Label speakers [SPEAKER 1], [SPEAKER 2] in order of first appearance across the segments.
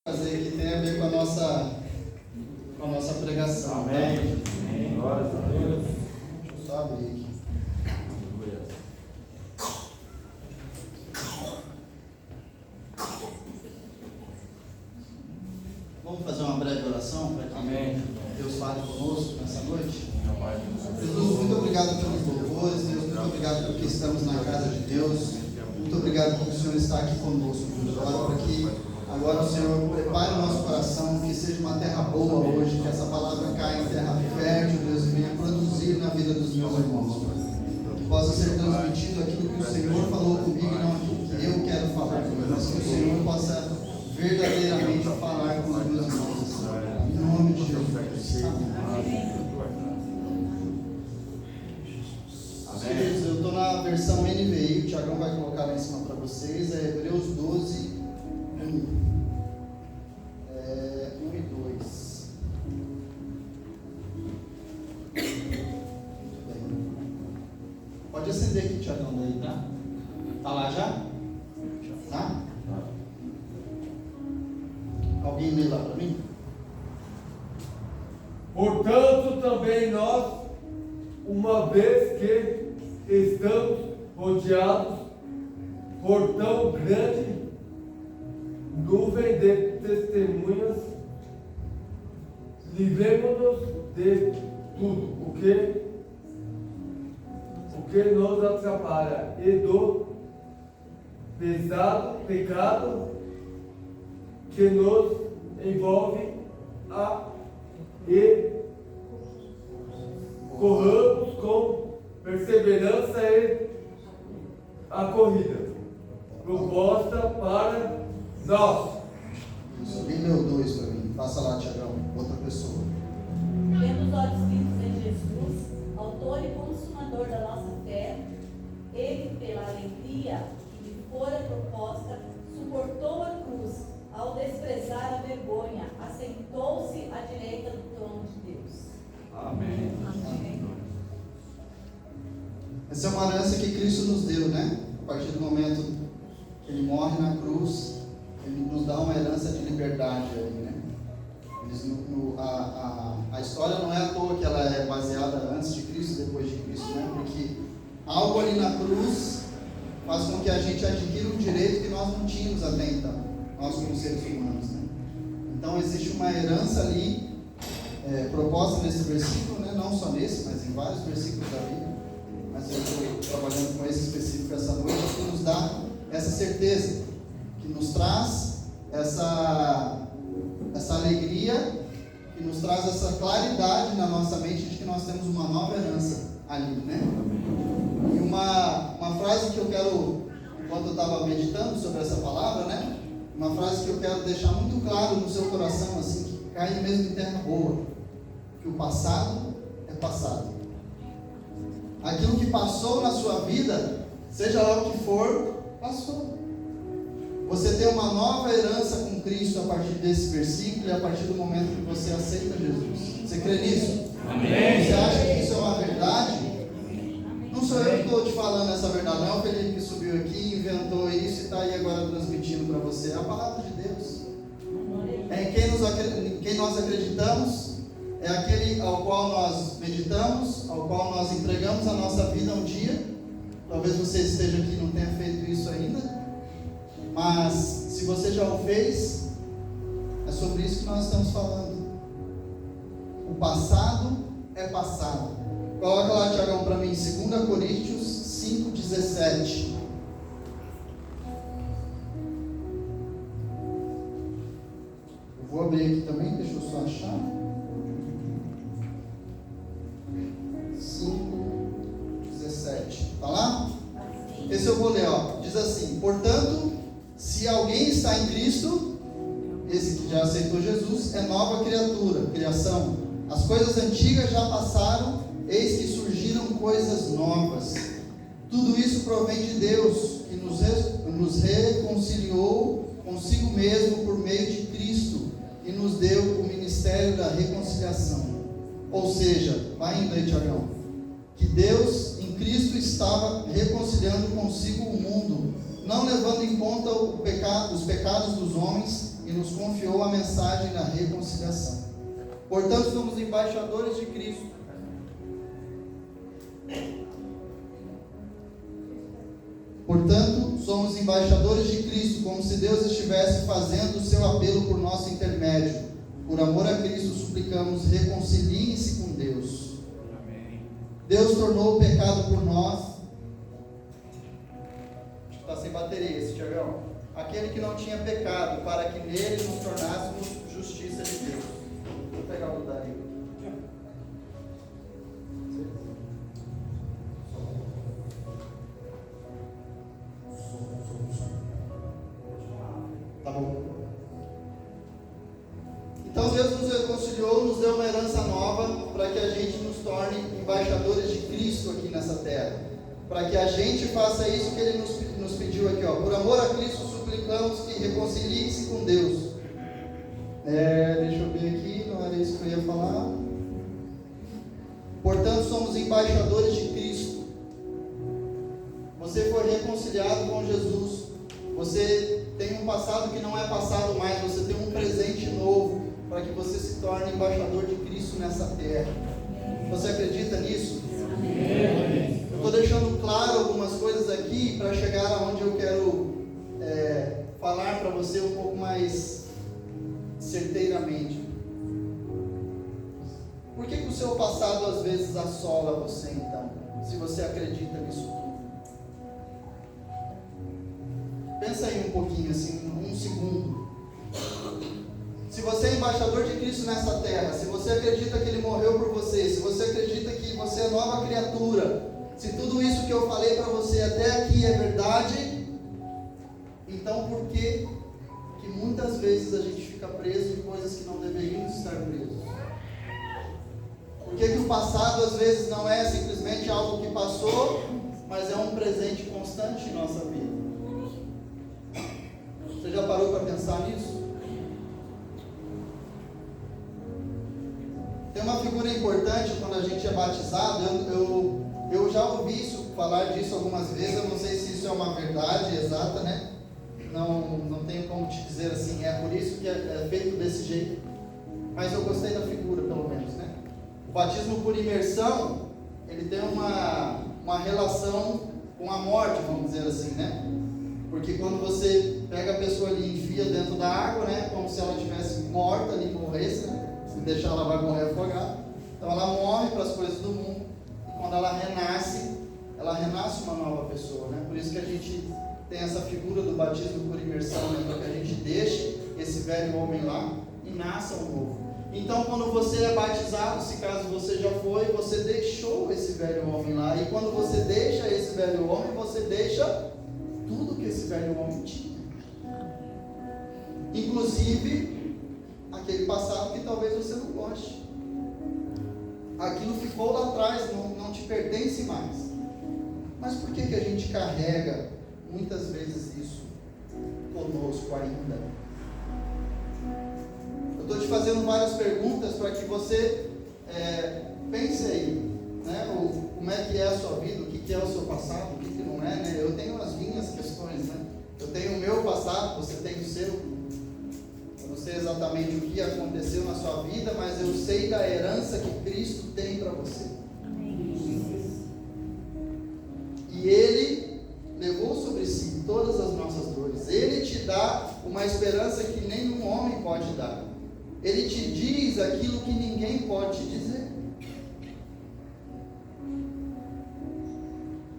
[SPEAKER 1] fazer que tem a ver com a nossa pregação.
[SPEAKER 2] Amém.
[SPEAKER 1] Tá?
[SPEAKER 2] Amém. Glória a Deus.
[SPEAKER 1] Deixa eu só abrir aqui. Vamos fazer uma breve oração para que Deus fale conosco nessa noite? Jesus, muito obrigado pelos louvores. Deus, muito obrigado porque estamos na casa de Deus. Muito obrigado porque o Senhor está aqui conosco. Deus, oro para que agora o Senhor prepare o nosso coração, que seja uma terra boa hoje, que essa palavra caia em terra fértil, Deus, e venha produzir na vida dos meus irmãos. Que possa ser transmitido aquilo que o Senhor falou comigo e não aquilo que eu quero falar comigo, mas que o Senhor possa verdadeiramente falar com os meus irmãos. Em nome de Jesus. Amém. Eu estou na versão NVI, o Tiagão vai colocar lá em cima para vocês, é Hebreus 12, 1 e 2. Muito bem. Pode acender aqui, Tiagão, daí, tá? Tá lá já? Tá? Alguém lê lá para mim?
[SPEAKER 3] Portanto, também nós, uma vez que estamos rodeados por tão grande nuvem de testemunhas, livremos-nos de tudo o que nos atrapalha e do pesado pecado que nos envolve e corramos com perseverança e a corrida proposta para nós.
[SPEAKER 1] Alguém leu 2 para mim. Passa lá, Tiagão. Outra pessoa.
[SPEAKER 4] Tendo os olhos fitos em Jesus, autor e consumador da nossa fé, ele, pela alegria que lhe fora proposta, suportou a cruz, ao desprezar a vergonha, assentou-se à direita do trono de Deus.
[SPEAKER 2] Amém.
[SPEAKER 4] Amém.
[SPEAKER 1] Essa é uma herança que Cristo nos deu, né? A partir do momento que Ele morre na cruz, Ele nos dá uma herança de liberdade aí, né? A história não é à toa que ela é baseada antes de Cristo e depois de Cristo, né? Porque algo ali na cruz faz com que a gente adquira um direito que nós não tínhamos até então, nós como seres humanos, né? Então existe uma herança ali proposta nesse versículo, né? Não só nesse, mas em vários versículos da Bíblia. Mas eu estou trabalhando com esse específico essa noite, que nos dá essa certeza, que nos traz essa alegria, que nos traz essa claridade na nossa mente de que nós temos uma nova herança ali, né? E uma frase que eu quero, enquanto eu estava meditando sobre essa palavra, né? Uma frase que eu quero deixar muito claro no seu coração, assim, que cai mesmo em terra boa, que o passado é passado. Aquilo que passou na sua vida, seja lá o que for, passou. Você tem uma nova herança com Cristo a partir desse versículo e a partir do momento que você aceita Jesus. Você crê nisso?
[SPEAKER 2] Amém.
[SPEAKER 1] Você acha que isso é uma verdade? Não sou eu que estou te falando essa verdade, não é o Felipe que subiu aqui, inventou isso e está aí agora transmitindo para você. É a palavra de Deus. É em quem nós acreditamos. É aquele ao qual nós meditamos, ao qual nós entregamos a nossa vida um dia. Talvez você esteja aqui e não tenha feito isso ainda, mas se você já o fez, é sobre isso que nós estamos falando. O passado é passado. Coloca lá, Tiagão, para mim, 2 Coríntios 5,17. Eu vou abrir aqui também, deixa eu só achar. 5:17. Está lá? Esse eu vou ler, ó. Diz assim: portanto, se alguém está em Cristo, esse que já aceitou Jesus, é nova criação. As coisas antigas já passaram, eis que surgiram coisas novas. Tudo isso provém de Deus, que nos reconciliou consigo mesmo por meio de Cristo e nos deu o ministério da reconciliação. Ou seja, vai indo aí, Tiagão, que Deus em Cristo estava reconciliando consigo o mundo, não levando em conta os pecados dos homens, e nos confiou anunciou a mensagem da reconciliação. Portanto, somos embaixadores de Cristo. Portanto, somos embaixadores de Cristo, como se Deus estivesse fazendo o seu apelo por nosso intermédio. Por amor a Cristo, suplicamos, reconciliem-se com Deus.
[SPEAKER 2] Amém.
[SPEAKER 1] Deus tornou o pecado por nós. Acho que está sem bateria esse, Tiagão. Aquele que não tinha pecado, para que nele nos tornássemos justiça de Deus. Vou pegar o Dario aqui. Tá bom. Então Deus nos reconciliou, nos deu uma herança nova para que a gente nos torne embaixadores de Cristo aqui nessa terra. Para que a gente faça isso que Ele nos pediu aqui, ó. Por amor a Cristo suplicamos que reconcilie-se com Deus. Deixa eu ver aqui, não era isso que eu ia falar. Portanto, somos embaixadores de Cristo. Você foi reconciliado com Jesus. Você tem um passado que não é passado mais. Você tem um presente novo para que você se torne embaixador de Cristo nessa terra. Você acredita nisso?
[SPEAKER 2] Amém.
[SPEAKER 1] Eu estou deixando claro algumas coisas aqui para chegar aonde eu quero falar para você um pouco mais certeiramente. Por que o seu passado às vezes assola você então? Se você acredita nisso tudo. Pensa aí um pouquinho, assim, um segundo. Se você é embaixador de Cristo nessa terra, se você acredita que Ele morreu por você, se você acredita que você é nova criatura, se tudo isso que eu falei para você até aqui é verdade, então por que muitas vezes a gente fica preso em coisas que não deveríamos estar presos? Por que o passado às vezes não é simplesmente algo que passou, mas é um presente constante em nossa vida? Você já parou para pensar nisso? Tem uma figura importante quando a gente é batizado. Eu já ouvi falar disso algumas vezes. Eu não sei se isso é uma verdade exata, né? Não tenho como te dizer assim, é por isso que é feito desse jeito. Mas eu gostei da figura, pelo menos, né? O batismo por imersão, ele tem uma relação com a morte, vamos dizer assim, né? Porque quando você pega a pessoa ali e enfia dentro da água, né? Como se ela estivesse morta ali, morresse, né? Se deixar ela vai morrer afogada. Então ela morre para as coisas do mundo. E quando ela renasce uma nova pessoa, né? Por isso que a gente tem essa figura do batismo por imersão, né? Para que a gente deixe esse velho homem lá e nasça um novo. Então quando você é batizado, se caso você já foi, você deixou esse velho homem lá. E quando você deixa esse velho homem, você deixa tudo que esse velho homem tinha. Inclusive aquele passado que talvez você não goste. Aquilo ficou lá atrás, não te pertence mais. Mas por que a gente carrega muitas vezes isso conosco ainda? Eu estou te fazendo várias perguntas para que você pense aí, né? Como é que é a sua vida, o que é o seu passado, o que não é, né? Eu tenho as minhas questões, né? Eu tenho o meu passado, você tem o seu. Eu não sei exatamente o que aconteceu na sua vida, mas eu sei da herança que Cristo tem para você. E Ele levou sobre si todas as nossas dores. Ele te dá uma esperança que nenhum homem pode dar. Ele te diz aquilo que ninguém pode te dizer.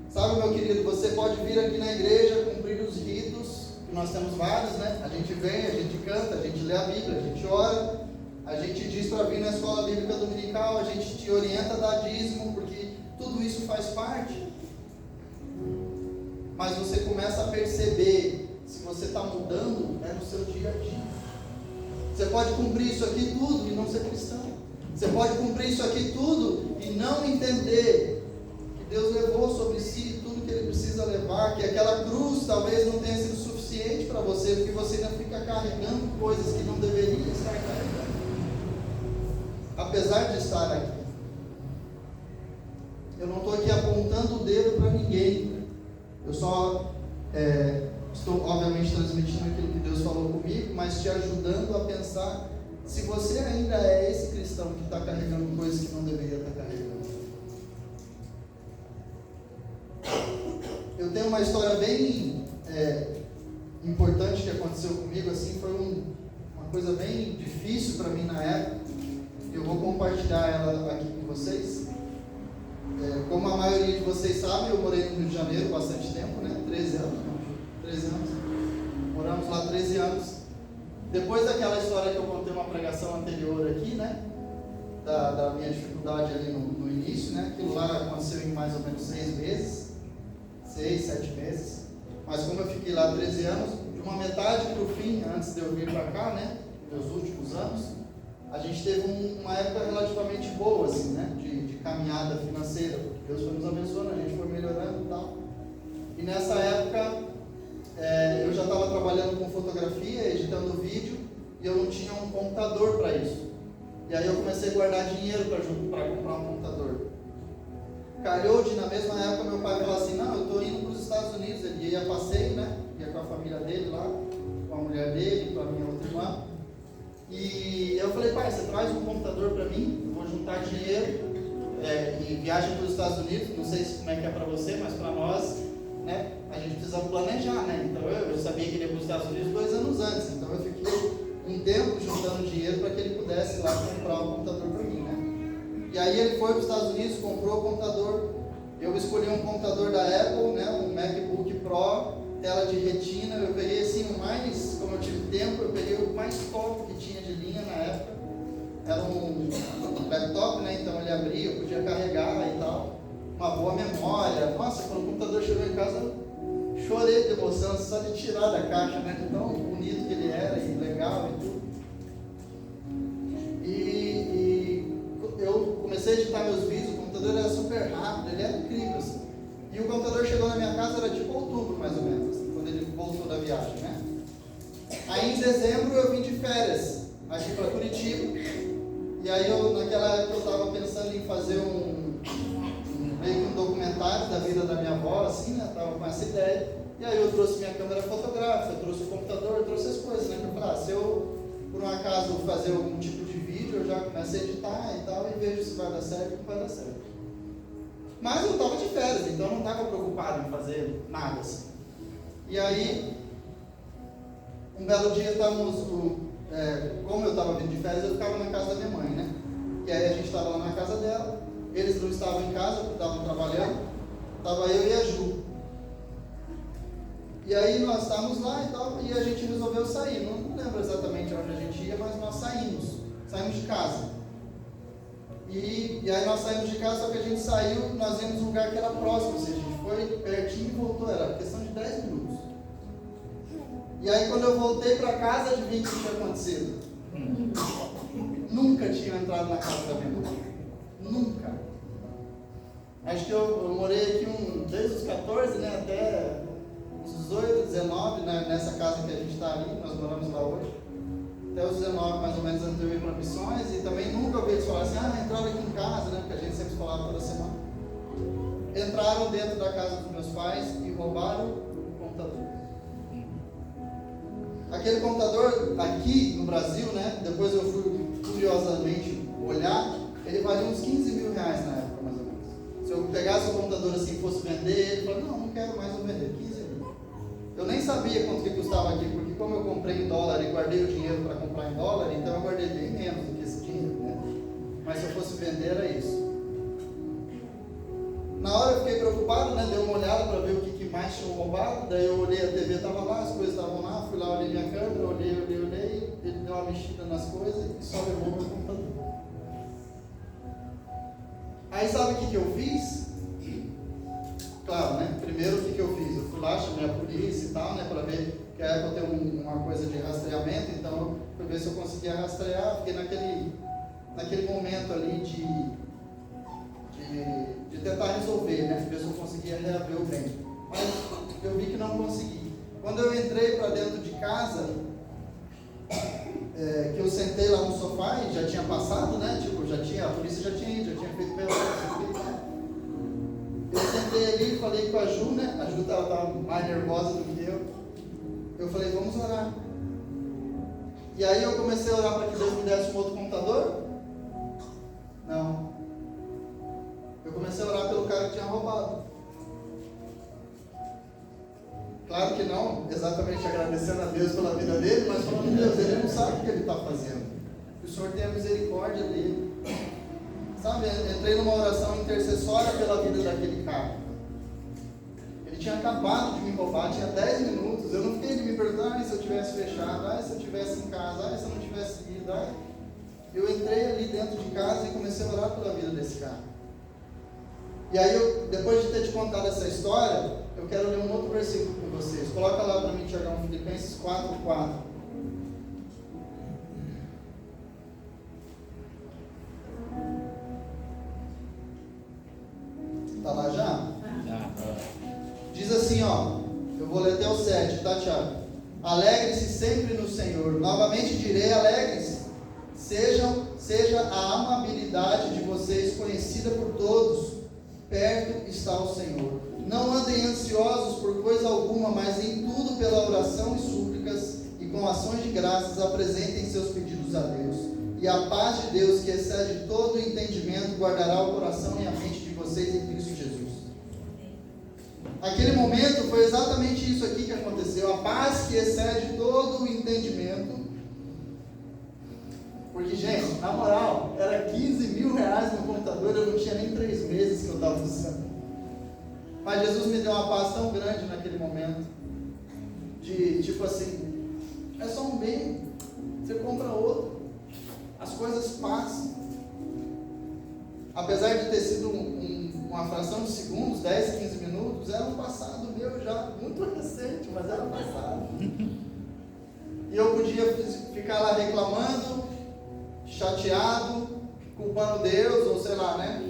[SPEAKER 1] Sabe, meu querido, você pode vir aqui na igreja, cumprir os ritos, que nós temos vários, né? A gente vem, a gente canta, a gente lê a Bíblia, a gente ora, a gente diz para vir na escola bíblica dominical, a gente te orienta a dar dízimo, porque tudo isso faz parte. Mas você começa a perceber se você está mudando no seu dia a dia. Você pode cumprir isso aqui tudo e não ser cristão. Você pode cumprir isso aqui tudo e não entender que Deus levou sobre si tudo que Ele precisa levar, que aquela cruz talvez não tenha sido suficiente para você, porque você ainda fica carregando coisas que não deveria estar carregando, apesar de estar aqui. Eu não estou aqui apontando o dedo para ninguém. Eu só estou obviamente transmitindo aquilo que Deus falou comigo, mas te ajudando a pensar se você ainda é esse cristão que está carregando coisas que não deveria estar carregando. Eu tenho uma história bem importante que aconteceu comigo, assim, foi uma coisa bem difícil para mim na época. Eu vou compartilhar ela aqui com vocês. Como a maioria de vocês sabe, eu morei no Rio de Janeiro bastante tempo, né? 13 anos. Moramos lá 13 anos. Depois daquela história que eu contei uma pregação anterior aqui, né? Da minha dificuldade ali no início, né? Aquilo lá aconteceu em mais ou menos 6 meses. 6, 7 meses. Mas como eu fiquei lá 13 anos, de uma metade para o fim, antes de eu vir para cá, né? Meus últimos anos, a gente teve uma época relativamente boa, assim, né? De caminhada financeira. Deus foi nos abençoando, a gente foi melhorando e tal. E nessa época, eu já estava trabalhando com fotografia, editando vídeo, e eu não tinha um computador para isso. E aí eu comecei a guardar dinheiro para comprar um computador. Calhou de, na mesma época, meu pai falou assim, não, eu estou indo para os Estados Unidos. Ele ia a passeio, né? Ia com a família dele lá, com a mulher dele, com a minha outra irmã. E eu falei, pai, você traz um computador para mim, eu vou juntar dinheiro e viagem para os Estados Unidos. Não sei como é que é para você, mas para nós, né, a gente precisa planejar, né? Então eu sabia que ele ia para os Estados Unidos 2 anos antes, então eu fiquei um tempo juntando dinheiro para que ele pudesse ir lá comprar um computador para mim, né? E aí ele foi para os Estados Unidos, comprou o computador. Eu escolhi um computador da Apple, né, um MacBook Pro, tela de retina. Eu peguei assim o mais, como eu tive tempo, eu peguei o mais top que tinha de linha na época. Era um laptop, né, então ele abria, eu podia carregar e tal. Uma boa memória. Nossa, quando o computador chegou em casa, eu chorei de emoção, só de tirar da caixa, né, de tão bonito que ele era e legal e tudo. Eu comecei a editar meus vídeos, o computador era super rápido, ele era incrível, assim. E o computador chegou na minha casa, era tipo outubro, mais ou menos, assim, quando ele voltou da viagem, né? Aí em dezembro eu vim de férias, aqui para Curitiba, e aí naquela época eu estava pensando em fazer meio que um documentário da vida da minha avó, assim, né? Estava com essa ideia, e aí eu trouxe minha câmera fotográfica, eu trouxe o computador, eu trouxe as coisas, né? Eu falei, se eu, por um acaso, fazer algum tipo de vídeo, eu já começo a editar e tal, e vejo se vai dar certo ou não vai dar certo. Mas eu estava de férias, então eu não estava preocupado em fazer nada assim. E aí, um belo dia estávamos, como eu estava vindo de férias, eu ficava na casa da minha mãe, né? E aí a gente estava lá na casa dela, eles não estavam em casa, porque estavam trabalhando, estava eu e a Ju. E aí nós estávamos lá e tal, e a gente resolveu sair. Não lembro exatamente onde a gente ia, mas nós saímos de casa. E aí nós saímos de casa, só que a gente saiu, nós íamos num lugar que era próximo, ou seja, a gente foi pertinho e voltou, era questão de 10 minutos. E aí quando eu voltei para casa, adivinha o que tinha acontecido? Nunca tinha entrado na casa da minha mãe. Nunca. Acho que eu morei aqui desde os 14, né, até uns 18, 19, né, nessa casa que a gente está ali, nós moramos lá hoje. Até os 19, mais ou menos, antes de eu ir para missões, e também nunca ouvi eles falar assim, entraram aqui em casa, né, porque a gente sempre falava toda semana. Entraram dentro da casa dos meus pais e roubaram o computador. Aquele computador aqui no Brasil, né, depois eu fui curiosamente olhar, ele valia uns 15 mil reais na época, mais ou menos. Se eu pegasse o computador assim e fosse vender, ele falou, não quero mais vender, 15 mil. Eu nem sabia quanto que custava aqui, porque como eu comprei em dólar e guardei o dinheiro para comprar em dólar, então eu guardei bem menos do que esse dinheiro, né? Mas se eu fosse vender era isso. Na hora eu fiquei preocupado, né? Dei uma olhada para ver o que mais tinham roubado, daí eu olhei, a TV estava lá, as coisas estavam lá, fui lá, olhei minha câmera, olhei, ele deu uma mexida nas coisas e só levou meu computador. Aí sabe o que eu fiz? Claro, né? Primeiro o que eu fiz? Eu fui lá, chamei a polícia e tal, né? Para ver que a Apple tem uma coisa de rastreamento, então eu fui ver se eu conseguia rastrear, fiquei naquele momento ali de tentar resolver, né? Ver se eu conseguia reaver o bem. Mas eu vi que não consegui. Quando eu entrei para dentro de casa, que eu sentei lá no sofá e já tinha passado, né? Tipo, a polícia já tinha ido, já tinha feito pelota, eu sentei ali e falei com a Ju, né? A Ju estava mais nervosa do que eu. eu falei, vamos orar. E aí eu comecei a orar para que Deus me desse um outro computador? Não. Eu comecei a orar pelo cara que tinha roubado. Claro que não exatamente agradecendo a Deus pela vida dele, mas falando, Deus, ele não sabe o que ele está fazendo. Que o Senhor tenha misericórdia dele. Sabe, entrei numa oração intercessória pela vida daquele cara. Ele tinha acabado de me roubar, tinha 10 minutos. Eu não fiquei de me perguntar, se eu tivesse fechado, se eu tivesse em casa, se eu não tivesse ido. Eu entrei ali dentro de casa e comecei a orar pela vida desse cara. E aí, depois de ter te contado essa história, eu quero ler um outro versículo com vocês. Coloca lá para mim, Tiagão, Filipenses 4:4. Está lá já? Diz assim, ó, eu vou ler até o 7, tá, Tiago? Alegre-se sempre no Senhor. Novamente direi, alegre-se. Seja a amabilidade de vocês conhecida por todos. Perto está o Senhor. Não andem ansiosos por coisa alguma, mas em tudo pela oração e súplicas e com ações de graças apresentem seus pedidos a Deus. E a paz de Deus, que excede todo o entendimento, guardará o coração e a mente de vocês em Cristo Jesus. Aquele momento foi exatamente isso aqui que aconteceu. A paz que excede todo o entendimento. Porque, gente, na moral, era 15 mil reais no computador, eu não tinha nem 3 meses que eu estava usando. Mas Jesus me deu uma paz tão grande naquele momento, de tipo assim, é só um bem, você compra outro, as coisas passam. Apesar de ter sido uma fração de segundos, 10, 15 minutos, era um passado meu já, muito recente, mas era um passado. E eu podia ficar lá reclamando, chateado, culpando Deus, ou sei lá, né?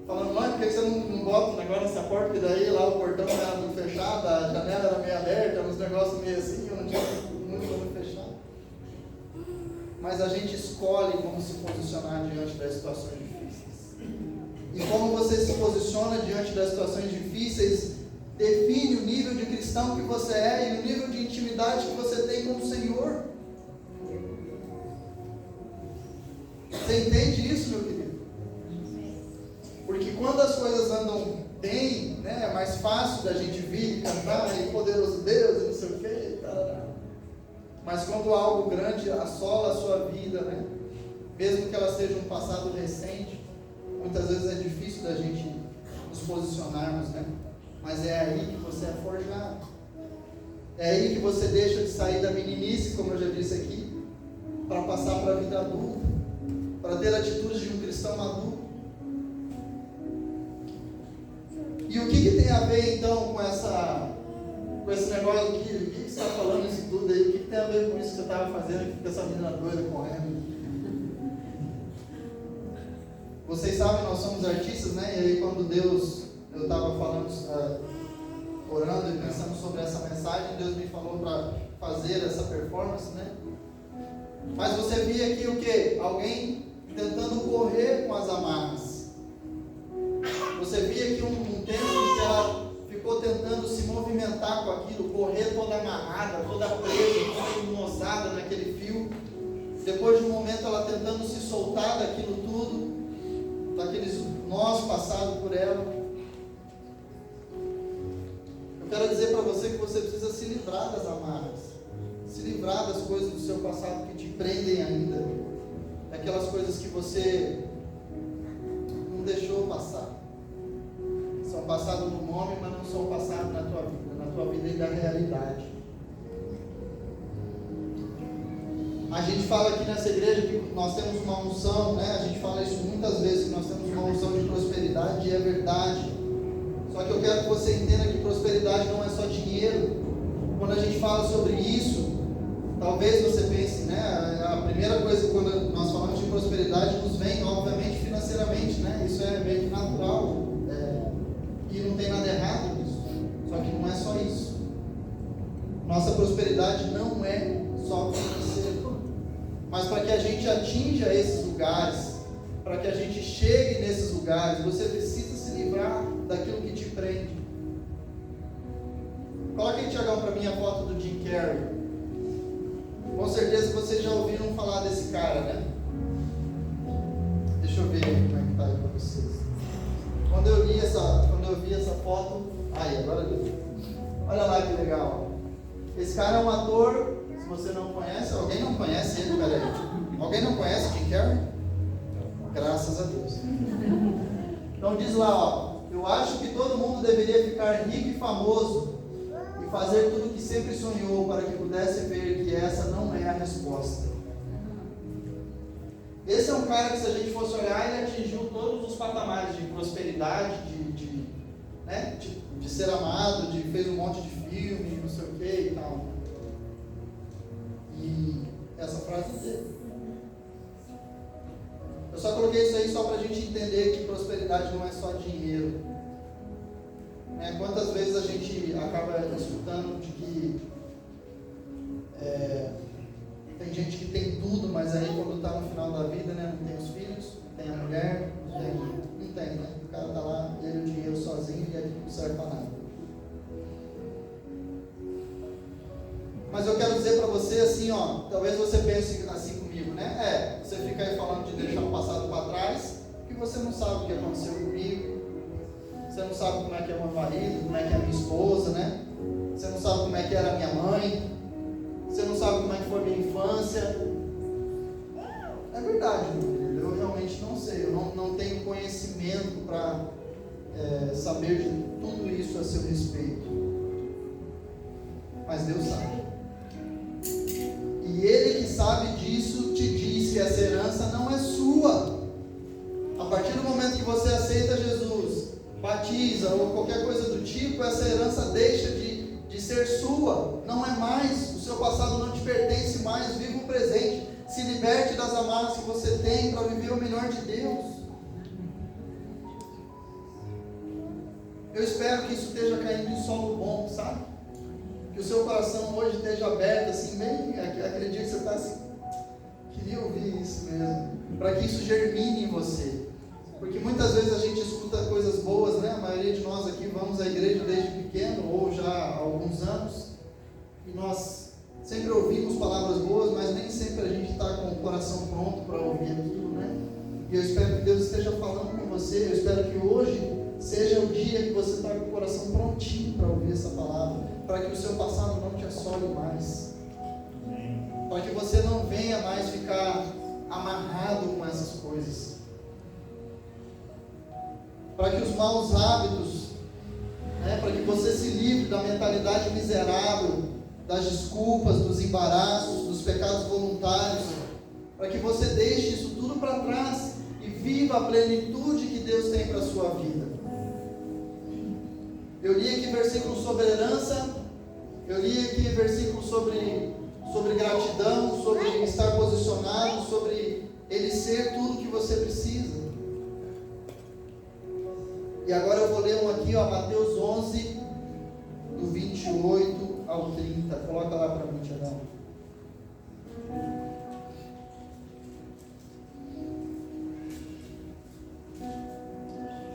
[SPEAKER 1] Falando, mãe, por que você não bota um negócio nessa porta? Porque daí lá o portão era muito fechado, a janela era meio aberta, uns negócios meio assim, eu não tinha muito como fechar. Mas a gente escolhe como se posicionar diante das situações difíceis. E como você se posiciona diante das situações difíceis, define o nível de cristão que você é e o nível de intimidade que você tem com o Senhor. Você entende isso, meu querido? Porque quando as coisas andam bem, né, é mais fácil da gente vir e cantar, e poderoso Deus, e não sei o quê. Mas quando algo grande assola a sua vida, né, mesmo que ela seja um passado recente, muitas vezes é difícil da gente nos posicionarmos, né? Mas é aí que você é forjado. É aí que você deixa de sair da meninice, como eu já disse aqui, para passar para a vida adulta, para ter atitudes de um cristão maduro. E o que tem a ver então com esse negócio aqui? O que você está falando isso tudo aí? O que tem a ver com isso que eu estava fazendo com essa menina doida correndo? Vocês sabem, nós somos artistas, né? E aí quando eu estava falando, orando e pensando sobre essa mensagem, Deus me falou para fazer essa performance, né? Mas você via aqui o quê? Alguém tentando correr com as amarras. Você via aqui um tempo em que ela ficou tentando se movimentar com aquilo, correr toda amarrada, toda presa, toda mozada naquele fio. Depois de um momento ela tentando se soltar daquilo tudo, daqueles nós passados por ela. Eu quero dizer para você que você precisa se livrar das amarras, se livrar das coisas do seu passado que te prendem ainda, daquelas coisas que você não deixou passar. São passados no nome, mas não são passados na tua vida e da realidade. A gente fala aqui nessa igreja que nós temos uma unção, né? A gente fala isso muitas vezes, que nós temos uma unção de prosperidade, e é verdade. Só que eu quero que você entenda que prosperidade não é só dinheiro. Quando a gente fala sobre isso, talvez você pense, né? A primeira coisa quando nós falamos de prosperidade nos vem, obviamente, financeiramente, né? Isso é meio natural. E não tem nada errado nisso. Só que não é só isso. Nossa prosperidade não é só financeira. Mas para que a gente atinja esses lugares, para que a gente chegue nesses lugares, você precisa se livrar daquilo que te prende. Coloca aí, Tiagão, para mim a foto do Jim Carrey. Com certeza vocês já ouviram falar desse cara, né? Deixa eu ver como é que tá aí para vocês. Quando eu vi essa foto, aí, agora deu. Olha lá que legal. Esse cara é um ator, se você não conhece, alguém não conhece ele, peraí. Alguém não conhece Jim Carrey? Graças a Deus. Então diz lá, ó, eu acho que todo mundo deveria ficar rico e famoso e fazer tudo o que sempre sonhou para que pudesse ver que essa não é a resposta. Esse é um cara que, se a gente fosse olhar, ele atingiu todos os patamares de prosperidade, de ser amado, fez um monte de filme, não sei o que e tal. E essa frase dele. Eu só coloquei isso aí só para a gente entender que prosperidade não é só dinheiro. Quantas vezes a gente acaba escutando de que tem gente que tem tudo, mas aí quando está no final da vida, né, não tem os filhos, não tem a mulher, não tem, né? O cara está lá, ele o dinheiro sozinho e aquilo não serve para nada. Mas eu quero dizer para você assim, ó, talvez você pense assim comigo, né? Você fica aí falando de deixar o passado para trás, porque você não sabe o que aconteceu comigo, você não sabe como é que é o meu marido, como é que é a minha esposa, né? Você não sabe como é que era a minha mãe, você não sabe como é que foi a minha infância. É verdade, meu querido, eu realmente não sei, eu não tenho conhecimento para saber de tudo isso a seu respeito. Mas Deus sabe. E Ele que sabe disso te diz que essa herança não é sua. A partir do momento que você aceita Jesus, batiza ou qualquer coisa do tipo, essa herança deixa de ser sua. Não é mais, o seu passado não te pertence mais. Viva o presente, se liberte das amarras que você tem para viver o melhor de Deus. Eu espero que isso esteja caindo em solo bom, sabe? Que o seu coração hoje esteja aberto, assim, bem, acredito que você está assim, queria ouvir isso mesmo, para que isso germine em você. Porque muitas vezes a gente escuta coisas boas, né? A maioria de nós aqui vamos à igreja desde pequeno, ou já há alguns anos, e nós sempre ouvimos palavras boas, mas nem sempre a gente está com o coração pronto para ouvir aquilo, né? E eu espero que Deus esteja falando com você, eu espero que hoje seja o dia que você está com o coração prontinho para ouvir essa palavra, para que o seu passado não te assole mais, para que você não venha mais ficar amarrado com essas coisas, para que os maus hábitos, para que você se livre da mentalidade miserável, das desculpas, dos embaraços, dos pecados voluntários, para que você deixe isso tudo para trás e viva a plenitude que Deus tem para a sua vida. Eu li aqui versículo sobre herança, eu li aqui versículo sobre gratidão, sobre estar posicionado, sobre Ele ser tudo que você precisa. E agora eu vou ler um aqui, ó, Mateus 11, do 28 ao 30. Coloca lá para mim, Tiagão.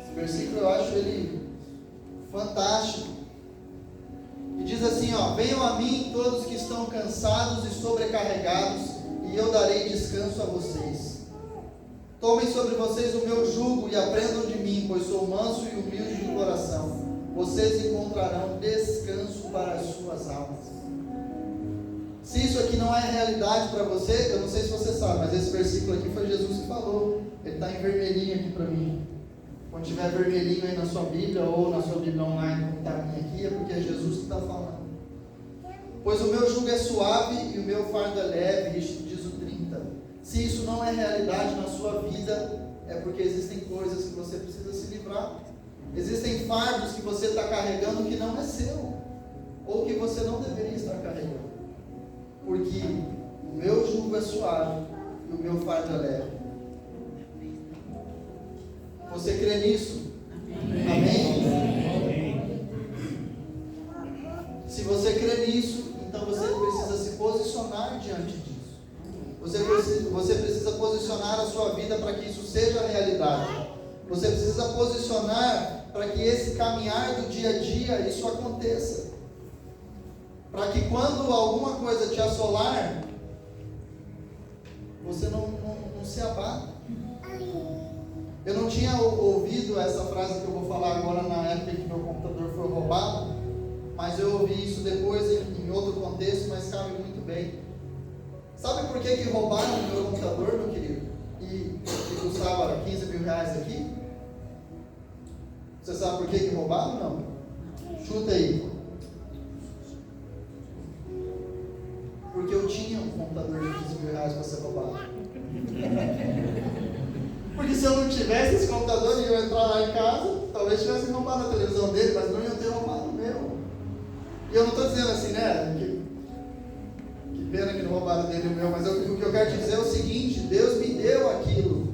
[SPEAKER 1] Esse versículo eu acho ele fantástico. E diz assim, ó: venham a mim todos que estão cansados e sobrecarregados, e eu darei descanso a vocês. Tomem sobre vocês o meu jugo e aprendam de mim, pois sou manso e humilde de coração. Vocês encontrarão descanso para as suas almas. Se isso aqui não é realidade para você, eu não sei se você sabe, mas esse versículo aqui foi Jesus que falou. Ele está em vermelhinho aqui para mim. Quando tiver vermelhinho aí na sua Bíblia, ou na sua Bíblia online, como está a minha aqui, é porque é Jesus que está falando. Pois o meu jugo é suave e o meu fardo é leve, isto diz o 30. Se isso não é realidade na sua vida, é porque existem coisas que você precisa se livrar. Existem fardos que você está carregando que não é seu, ou que você não deveria estar carregando. Porque o meu jugo é suave e o meu fardo é leve. Você crê nisso? Amém? Amém? Se você crê nisso, então você precisa se posicionar diante disso. Você precisa posicionar a sua vida para que isso seja realidade. Você precisa posicionar para que esse caminhar do dia a dia, isso aconteça. para que quando alguma coisa te assolar, você não se abata. Eu não tinha ouvido essa frase que eu vou falar agora na época que meu computador foi roubado, mas eu ouvi isso depois em outro contexto, mas cabe muito bem. Sabe por que roubaram o meu computador, meu querido? E custava 15 mil reais aqui? Você sabe por que roubaram? Não? Chuta aí. Porque eu tinha um computador de 15 mil reais para ser roubado. Porque se eu não tivesse esse computador e eu entrar lá em casa, talvez tivesse roubado a televisão dele, mas não ia ter roubado o meu. E eu não estou dizendo assim, né? Que pena que não roubaram dele o meu, mas o que eu quero te dizer é o seguinte: Deus me deu aquilo.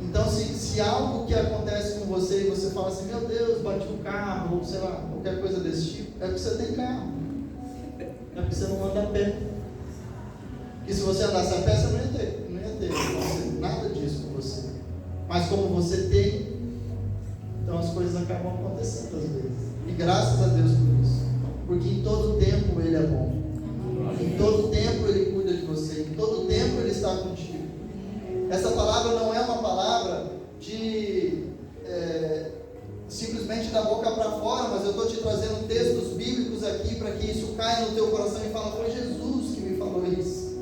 [SPEAKER 1] Então, se algo que acontece com você e você fala assim, meu Deus, bati o carro, ou sei lá, qualquer coisa desse tipo, é porque você tem carro. É porque você não anda a pé. Porque se você andasse a pé, você não ia ter nada disso com você. Mas como você tem, então as coisas acabam acontecendo às vezes. E graças a Deus por isso. Porque em todo tempo Ele é bom. Em todo tempo Ele cuida de você. Em todo tempo Ele está contigo. Essa palavra não é uma palavra de simplesmente da boca para fora, mas eu estou te trazendo textos bíblicos aqui para que isso caia no teu coração e fala, foi Jesus que me falou isso.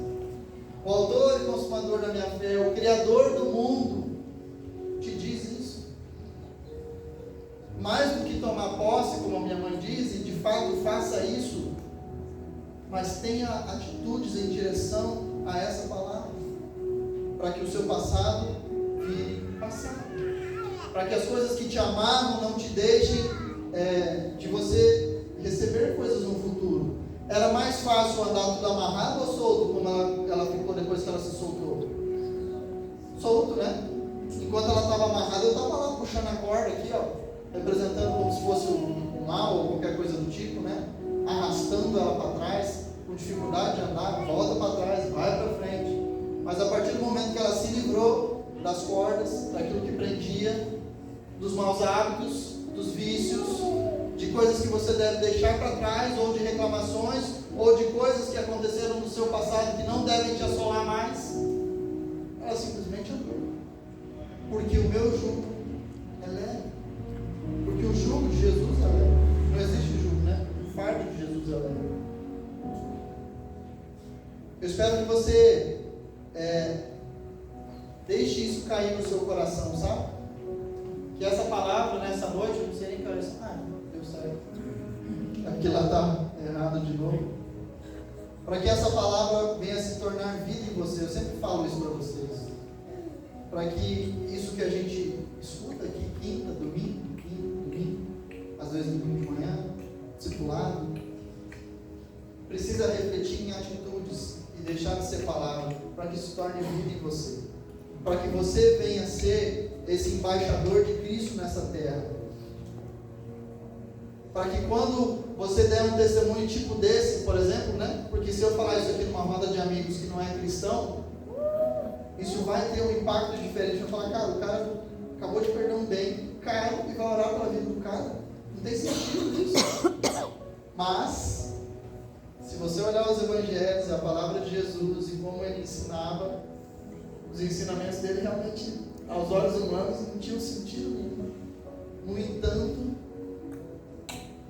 [SPEAKER 1] O autor e consumador da minha fé, o Criador do mundo, te diz isso. Mais do que tomar posse, como a minha mãe diz, e de fato faça isso, mas tenha atitudes em direção a essa palavra, para que o seu passado vire passado, para que as coisas que te amarram não te deixem de você receber coisas no futuro. Era mais fácil andar tudo amarrado ou solto, como ela ficou depois que ela se soltou? Solto, né? Enquanto ela estava amarrada, eu estava lá puxando a corda aqui, ó, representando como se fosse um mal ou qualquer coisa do tipo, né? Arrastando ela para trás, com dificuldade de andar, volta para trás, vai para frente. Mas a partir do momento que ela se livrou das cordas, daquilo que prendia, dos maus hábitos, dos vícios, de coisas que você deve deixar para trás, ou de reclamações, ou de coisas que aconteceram no seu passado que não devem te assolar mais, ela simplesmente andou. Porque o meu jugo é leve. Porque o jugo de Jesus é leve. Não existe jugo, né? O fardo de Jesus é leve. Eu espero que você deixe isso cair no seu coração, sabe? Que essa palavra nessa noite, eu não sei nem que hora isso. Deu certo. É porque lá está errado de novo. Para que essa palavra venha se tornar vida em você. Eu sempre falo isso para vocês. Para que isso que a gente escuta aqui, quinta, domingo, às vezes domingo de manhã, discipulado, precisa refletir em atitudes e deixar de ser palavra, para que se torne vida em você. Para que você venha ser esse embaixador de Cristo nessa terra. Para que quando você der um testemunho tipo desse, por exemplo, né? Porque se eu falar isso aqui numa roda de amigos que não é cristão, isso vai ter um impacto diferente. Eu vou falar, cara, o cara acabou de perder um bem caro e vai orar pela vida do cara. Não tem sentido isso. Mas, se você olhar os evangelhos, a palavra de Jesus e como ele ensinava, os ensinamentos dele realmente, aos olhos humanos, não tinham sentido nenhum. No entanto,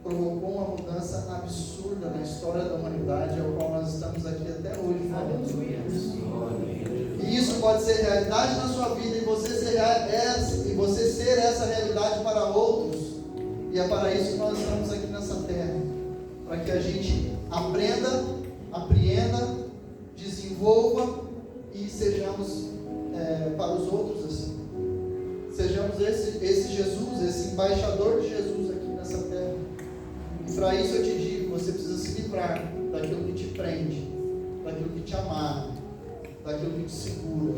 [SPEAKER 1] provocou uma mudança absurda na história da humanidade, ao qual nós estamos aqui até hoje falando sobre isso. E isso pode ser realidade na sua vida, e você ser essa realidade para outros. E é para isso que nós estamos aqui nessa terra, para que a gente aprenda, apreenda, desenvolva e sejamos para os outros assim. Sejamos esse Jesus, esse embaixador de Jesus aqui nessa terra. E para isso eu te digo, você precisa se livrar daquilo que te prende, daquilo que te amarra, daquilo que te segura,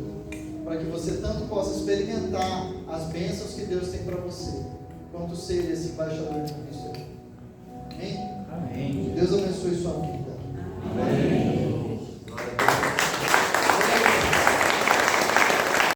[SPEAKER 1] para que você tanto possa experimentar as bênçãos que Deus tem para você, quanto ser esse embaixador de Cristo. Amém?
[SPEAKER 2] Amém.
[SPEAKER 1] Deus abençoe sua vida.
[SPEAKER 2] Amém.